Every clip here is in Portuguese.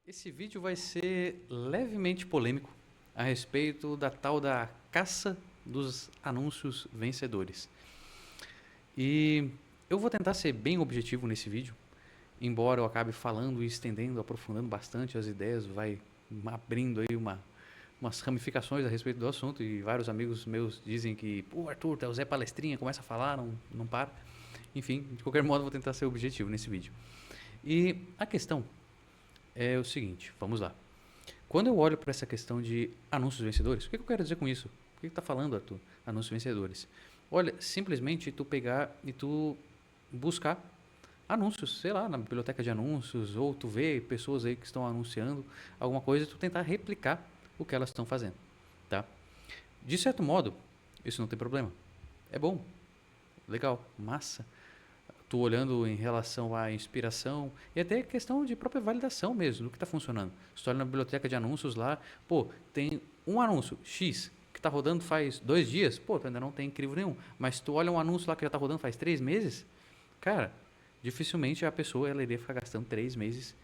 Esse vídeo vai ser levemente polêmico a respeito da tal da caça dos anúncios vencedores. E eu vou tentar ser bem objetivo nesse vídeo, embora eu acabe falando e estendendo, aprofundando bastante as ideias, vai abrindo aí umas ramificações a respeito do assunto e vários amigos meus dizem que, pô, Arthur, tá o Zé Palestrinha, começa a falar, não para. Enfim, de qualquer modo, eu vou tentar ser objetivo nesse vídeo. E a questão é o seguinte, vamos lá. Quando eu olho para essa questão de anúncios vencedores, o que eu quero dizer com isso? O que está falando, Arthur? Anúncios vencedores. Olha, simplesmente tu pegar e tu buscar anúncios, sei lá, na biblioteca de anúncios, ou tu vê pessoas aí que estão anunciando alguma coisa e tu tentar replicar o que elas estão fazendo, tá? De certo modo, isso não tem problema. É bom, legal, massa. Tu olhando em relação à inspiração e até questão de própria validação mesmo, do que está funcionando. Se tu olha na biblioteca de anúncios lá, pô, tem um anúncio X que está rodando faz 2 dias, pô, tu ainda não tem incrível nenhum. Mas se tu olha um anúncio lá que já está rodando faz 3 meses, cara, dificilmente a pessoa ela iria ficar gastando 3 meses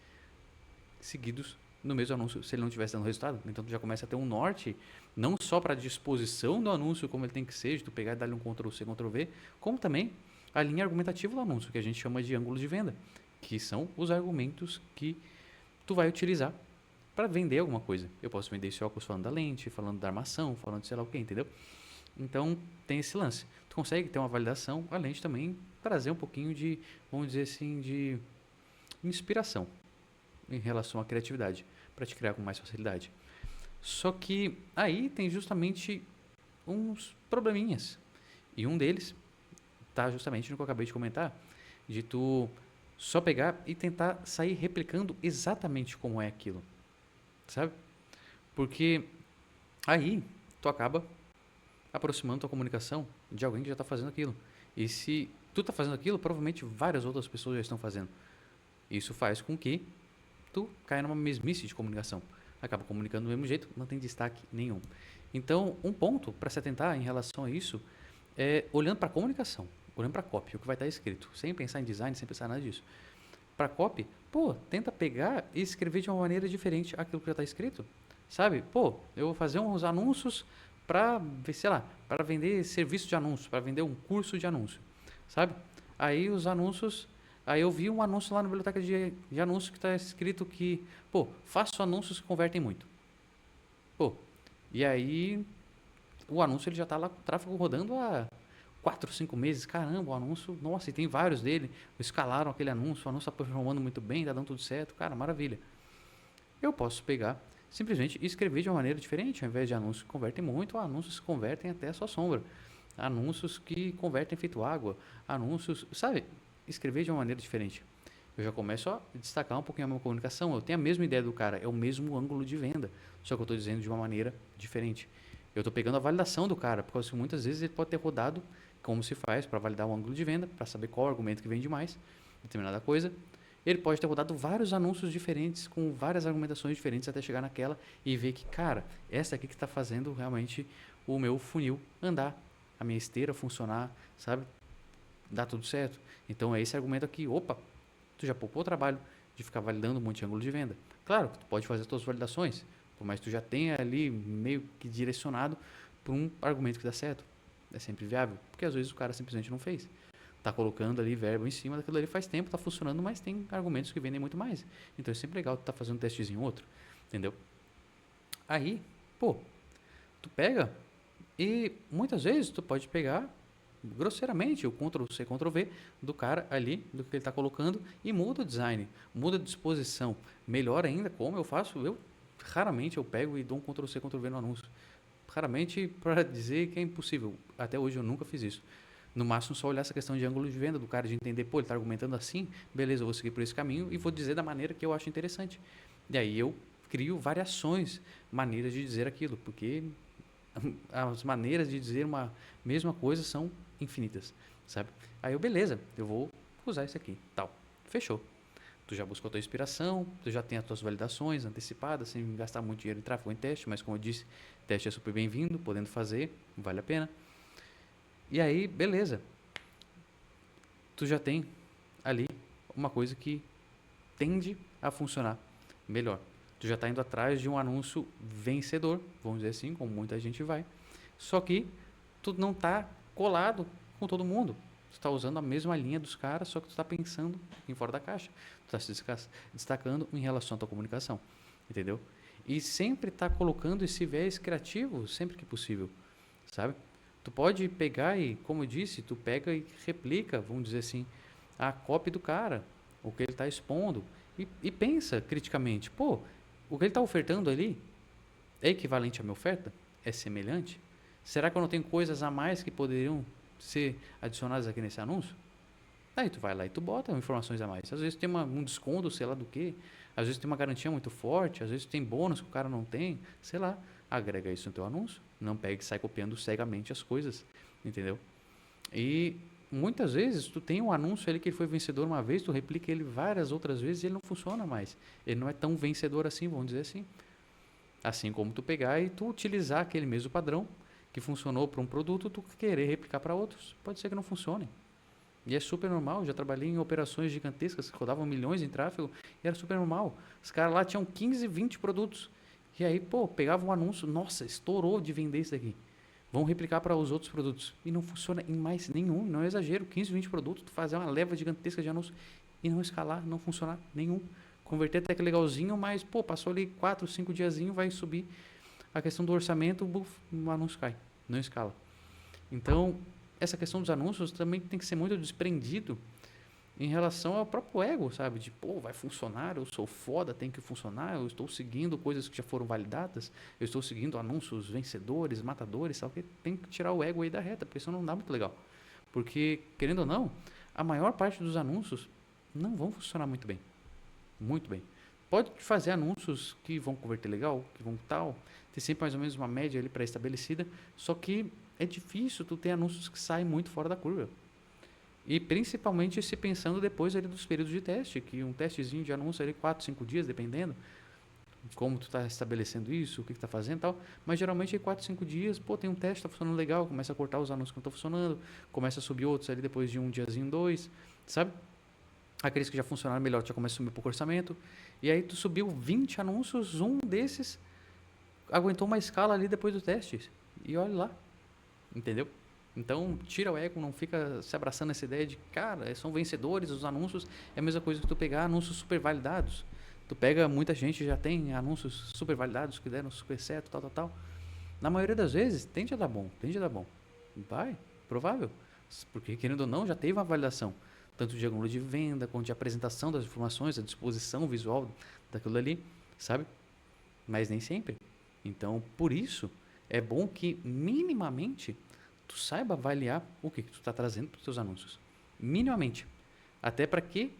seguidos no mesmo anúncio se ele não estivesse dando resultado. Então tu já começa a ter um norte, não só para a disposição do anúncio como ele tem que ser, de tu pegar e dar-lhe um Ctrl+C, Ctrl+V, como também a linha argumentativa do anúncio, que a gente chama de ângulo de venda, que são os argumentos que tu vai utilizar para vender alguma coisa. Eu posso vender esse óculos falando da lente, falando da armação, falando de sei lá o que, entendeu? Então tem esse lance. Tu consegue ter uma validação, além de também trazer um pouquinho de, vamos dizer assim, de inspiração em relação à criatividade, para te criar com mais facilidade. Só que aí tem justamente uns probleminhas. E um deles tá justamente no que eu acabei de comentar, de tu só pegar e tentar sair replicando exatamente como é aquilo, sabe? Porque aí tu acaba aproximando tua comunicação de alguém que já está fazendo aquilo. E se tu está fazendo aquilo, provavelmente várias outras pessoas já estão fazendo. Isso faz com que tu caia numa mesmice de comunicação. Acaba comunicando do mesmo jeito, não tem destaque nenhum. Então, um ponto para se atentar em relação a isso é olhando para a comunicação, olhando para a copy, o que vai estar escrito, sem pensar em design, sem pensar nada disso. Para copy, pô, tenta pegar e escrever de uma maneira diferente aquilo que já está escrito, sabe? Pô, eu vou fazer uns anúncios para, sei lá, para vender serviço de anúncio, para vender um curso de anúncio, sabe? Aí os anúncios, aí eu vi um anúncio lá na biblioteca de anúncios que está escrito que, pô, faço anúncios que convertem muito. Pô, e aí o anúncio ele já está lá com o tráfego rodando há 4, 5 meses. Caramba, o anúncio, nossa, e tem vários dele. Escalaram aquele anúncio, o anúncio está performando muito bem, está dando tudo certo. Cara, maravilha. Eu posso pegar, simplesmente escrever de uma maneira diferente, ao invés de anúncios que convertem muito, anúncios que convertem até a sua sombra. Anúncios que convertem feito água. Anúncios, sabe? Escrever de uma maneira diferente. Eu já começo a destacar um pouquinho a minha comunicação. Eu tenho a mesma ideia do cara, é o mesmo ângulo de venda, só que eu estou dizendo de uma maneira diferente. Eu estou pegando a validação do cara, porque muitas vezes ele pode ter rodado como se faz para validar o ângulo de venda, para saber qual argumento que vende mais, determinada coisa. Ele pode ter rodado vários anúncios diferentes, com várias argumentações diferentes, até chegar naquela e ver que, cara, essa aqui que está fazendo realmente o meu funil andar, a minha esteira funcionar, sabe? Dá tudo certo. Então é esse argumento aqui, opa, tu já poupou o trabalho de ficar validando um monte de ângulo de venda. Claro que tu pode fazer as tuas validações, mas tu já tem ali meio que direcionado para um argumento que dá certo. É sempre viável, porque às vezes o cara simplesmente não fez. Tá colocando ali verbo em cima daquilo ali faz tempo, tá funcionando, mas tem argumentos que vendem muito mais. Então é sempre legal tu tá fazendo um testezinho outro, entendeu? Aí, pô, tu pega e muitas vezes tu pode pegar grosseiramente o Ctrl+C, Ctrl+V do cara ali, do que ele está colocando e muda o design, muda a disposição. Melhor ainda, como eu faço, eu raramente eu pego e dou um Ctrl+C, Ctrl+V no anúncio. Raramente para dizer que é impossível. Até hoje eu nunca fiz isso. No máximo só olhar essa questão de ângulo de venda do cara, de entender, pô, ele está argumentando assim, beleza, eu vou seguir por esse caminho e vou dizer da maneira que eu acho interessante. E aí eu crio variações, maneiras de dizer aquilo, porque as maneiras de dizer uma mesma coisa são infinitas, sabe? Aí eu, beleza, eu vou usar isso aqui, tal. Fechou. Tu já buscou a tua inspiração, tu já tem as tuas validações antecipadas, sem gastar muito dinheiro em tráfego em teste, mas como eu disse, teste é super bem-vindo, podendo fazer, vale a pena. E aí, beleza. Tu já tem ali uma coisa que tende a funcionar melhor. Tu já está indo atrás de um anúncio vencedor, vamos dizer assim, como muita gente vai. Só que tu não está colado com todo mundo. Tu está usando a mesma linha dos caras, só que tu está pensando em fora da caixa. Tu está se destacando em relação à tua comunicação, entendeu? E sempre tá colocando esse viés criativo, sempre que possível, sabe? Tu pode pegar e, como eu disse, tu pega e replica, vamos dizer assim, a copy do cara, o que ele está expondo, e pensa criticamente, pô, o que ele está ofertando ali é equivalente à minha oferta? É semelhante? Será que eu não tenho coisas a mais que poderiam ser adicionadas aqui nesse anúncio? Aí tu vai lá e tu bota informações a mais. Às vezes tem um desconto, sei lá do que. Às vezes tem uma garantia muito forte. Às vezes tem bônus que o cara não tem. Sei lá. Agrega isso no teu anúncio. Não pega e sai copiando cegamente as coisas. Entendeu? E muitas vezes tu tem um anúncio ali que ele foi vencedor uma vez, tu replica ele várias outras vezes e ele não funciona mais. Ele não é tão vencedor assim, vamos dizer assim. Assim como tu pegar e tu utilizar aquele mesmo padrão que funcionou para um produto, tu querer replicar para outros. Pode ser que não funcione. E é super normal, já trabalhei em operações gigantescas que rodavam milhões em tráfego e era super normal. Os caras lá tinham 15, 20 produtos. E aí, pô, pegava um anúncio, nossa, estourou de vender isso daqui. Vão replicar para os outros produtos. E não funciona em mais nenhum, não é exagero. 15, 20 produtos, tu fazer uma leva gigantesca de anúncio e não escalar, não funcionar nenhum. Converter até que legalzinho, mas, pô, passou ali 4, 5 diazinho, vai subir a questão do orçamento, buf, o anúncio cai, não escala. Então, essa questão dos anúncios também tem que ser muito desprendido em relação ao próprio ego, sabe? De, pô, vai funcionar, eu sou foda, tem que funcionar, eu estou seguindo coisas que já foram validadas, eu estou seguindo anúncios vencedores, matadores, sabe? Que tem que tirar o ego aí da reta, porque isso não dá muito legal. Porque, querendo ou não, a maior parte dos anúncios não vão funcionar muito bem. Muito bem. Pode fazer anúncios que vão converter legal, que vão tal, ter sempre mais ou menos uma média ali pré-estabelecida, só que é difícil tu ter anúncios que saem muito fora da curva. E principalmente se pensando depois ali dos períodos de teste, que um testezinho de anúncio ali 4, 5 dias, dependendo como tu está estabelecendo isso, o que tu está fazendo e tal, mas geralmente em 4, 5 dias, pô, tem um teste, está funcionando legal, começa a cortar os anúncios que não estão funcionando, começa a subir outros ali depois de um diazinho, dois, sabe? Aqueles que já funcionaram melhor, tu já começa a subir um pouco o orçamento, e aí tu subiu 20 anúncios, um desses aguentou uma escala ali depois do teste, e olha lá, entendeu? Então, tira o ego, não fica se abraçando essa ideia de, cara, são vencedores, os anúncios é a mesma coisa que tu pegar anúncios super validados. Tu pega, muita gente já tem anúncios super validados que deram super certo, tal, tal, tal. Na maioria das vezes, tende a dar bom, tende a dar bom. Vai, provável. Porque, querendo ou não, já teve uma validação. Tanto de ângulo de venda, quanto de apresentação das informações, a disposição visual daquilo ali, sabe? Mas nem sempre. Então, por isso, é bom que minimamente tu saiba avaliar o que tu está trazendo para os teus anúncios. Minimamente. Até para que,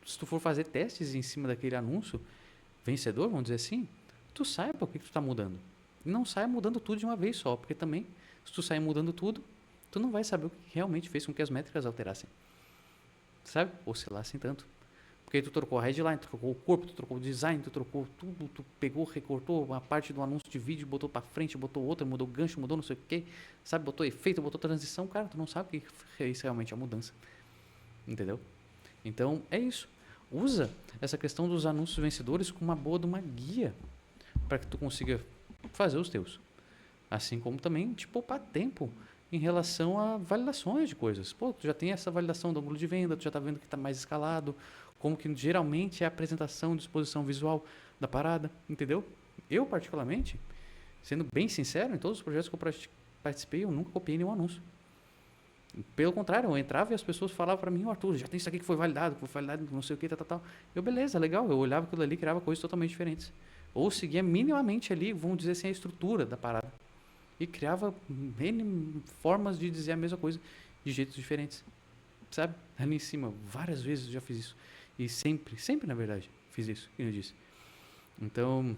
se tu for fazer testes em cima daquele anúncio vencedor, vamos dizer assim, tu saiba o que tu está mudando. E não saia mudando tudo de uma vez só, porque também, se tu sair mudando tudo, tu não vai saber o que realmente fez com que as métricas alterassem. Sabe? Oscilassem tanto. Porque tu trocou a headline, tu trocou o corpo, tu trocou o design, tu trocou tudo, tu pegou, recortou uma parte do anúncio de vídeo, botou pra frente, botou outra, mudou o gancho, mudou não sei o que, sabe? Botou efeito, botou transição, cara, tu não sabe o que fez realmente a mudança. Entendeu? Então, é isso. Usa essa questão dos anúncios vencedores como uma boa de uma guia para que tu consiga fazer os teus. Assim como também te poupar tempo em relação a validações de coisas. Pô, tu já tem essa validação do ângulo de venda, tu já está vendo que está mais escalado, como que geralmente é a apresentação, disposição visual da parada, entendeu? Eu, particularmente, sendo bem sincero, em todos os projetos que eu participei, eu nunca copiei nenhum anúncio. Pelo contrário, eu entrava e as pessoas falavam para mim, Arthur, já tem isso aqui que foi validado, não sei o que, tal, tal, tal. Eu, beleza, legal, eu olhava aquilo ali e criava coisas totalmente diferentes. Ou seguia minimamente ali, vamos dizer assim, a estrutura da parada. E criava N formas de dizer a mesma coisa, de jeitos diferentes. Sabe? Ali em cima, várias vezes eu já fiz isso. E sempre na verdade, fiz isso, como eu disse. Então,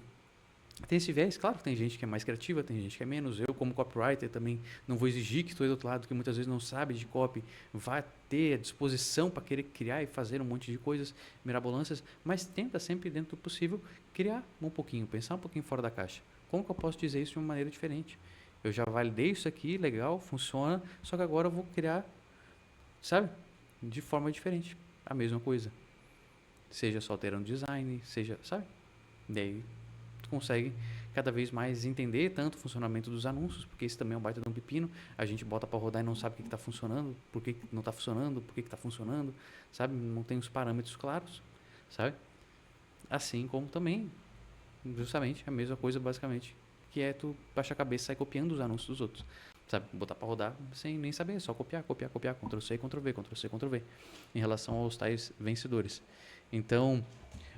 tem esse viés, claro que tem gente que é mais criativa, tem gente que é menos. Eu, como copywriter, também não vou exigir que tu aí do outro lado, que muitas vezes não sabe de copy, vá ter a disposição para querer criar e fazer um monte de coisas mirabolantes, mas tenta sempre, dentro do possível, criar um pouquinho, pensar um pouquinho fora da caixa. Como que eu posso dizer isso de uma maneira diferente? Eu já validei isso aqui, legal, funciona, só que agora eu vou criar, sabe? De forma diferente. A mesma coisa. Seja só alterando design, seja, sabe? Daí tu consegue cada vez mais entender tanto o funcionamento dos anúncios, porque isso também é um baita de um pepino. A gente bota para rodar e não sabe o que está funcionando, por que não está funcionando, por que está funcionando, sabe? Não tem os parâmetros claros, sabe? Assim como também, justamente, a mesma coisa basicamente, que é tu baixar a cabeça e sair copiando os anúncios dos outros, sabe? Botar para rodar sem nem saber, só copiar, copiar, copiar, Ctrl C, Ctrl V, Ctrl C, Ctrl V, em relação aos tais vencedores. Então,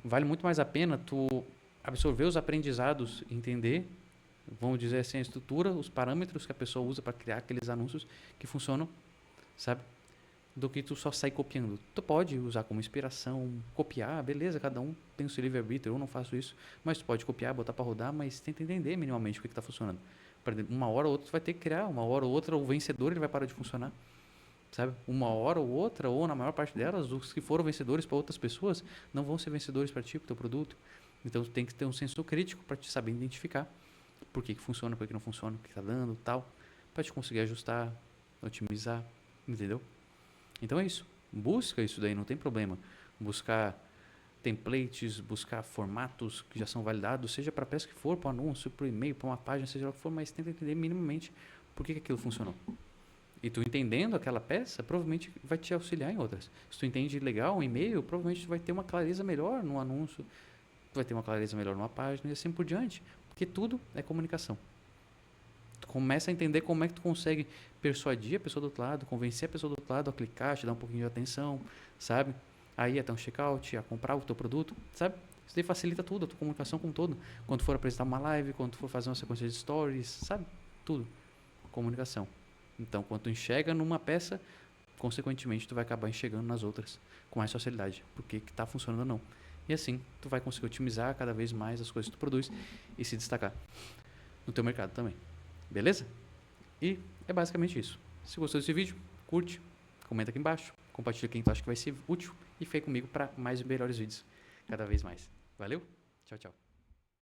vale muito mais a pena tu absorver os aprendizados, entender, vamos dizer assim, a estrutura, os parâmetros que a pessoa usa para criar aqueles anúncios que funcionam, sabe? Do que tu só sair copiando. Tu pode usar como inspiração, copiar, beleza, cada um tem o seu livre-arbítrio, eu não faço isso, mas tu pode copiar, botar para rodar, mas tenta entender minimamente o que está funcionando. Uma hora ou outra tu vai ter que criar, uma hora ou outra o vencedor ele vai parar de funcionar, sabe? Uma hora ou outra, ou na maior parte delas, os que foram vencedores para outras pessoas não vão ser vencedores para ti, para o teu produto. Então tu tem que ter um senso crítico para te saber identificar por que funciona, por que não funciona, o que está dando, tal, para te conseguir ajustar, otimizar, entendeu? Então é isso. Busca isso daí, não tem problema. Buscar templates, buscar formatos que já são validados, seja para peça que for, para um anúncio, para um e-mail, para uma página, seja o que for, mas tenta entender minimamente por que aquilo funcionou. E tu entendendo aquela peça, provavelmente vai te auxiliar em outras. Se tu entende legal um e-mail, provavelmente tu vai ter uma clareza melhor no anúncio, tu vai ter uma clareza melhor numa página e assim por diante. Porque tudo é comunicação. Tu começa a entender como é que tu consegue persuadir a pessoa do outro lado, convencer a pessoa do outro lado a clicar, te dar um pouquinho de atenção, sabe? Aí até um checkout, a comprar o teu produto, sabe? Isso daí facilita tudo, a tua comunicação com todo. Quando for apresentar uma live, quando for fazer uma sequência de stories, sabe? Tudo. Comunicação. Então, quando tu enxerga numa peça, consequentemente, tu vai acabar enxergando nas outras com mais facilidade, porque que está funcionando ou não. E assim, tu vai conseguir otimizar cada vez mais as coisas que tu produz e se destacar no teu mercado também. Beleza? E é basicamente isso. Se gostou desse vídeo, curte, comenta aqui embaixo, compartilha quem tu acha que vai ser útil e fique comigo para mais e melhores vídeos cada vez mais. Valeu? Tchau, tchau.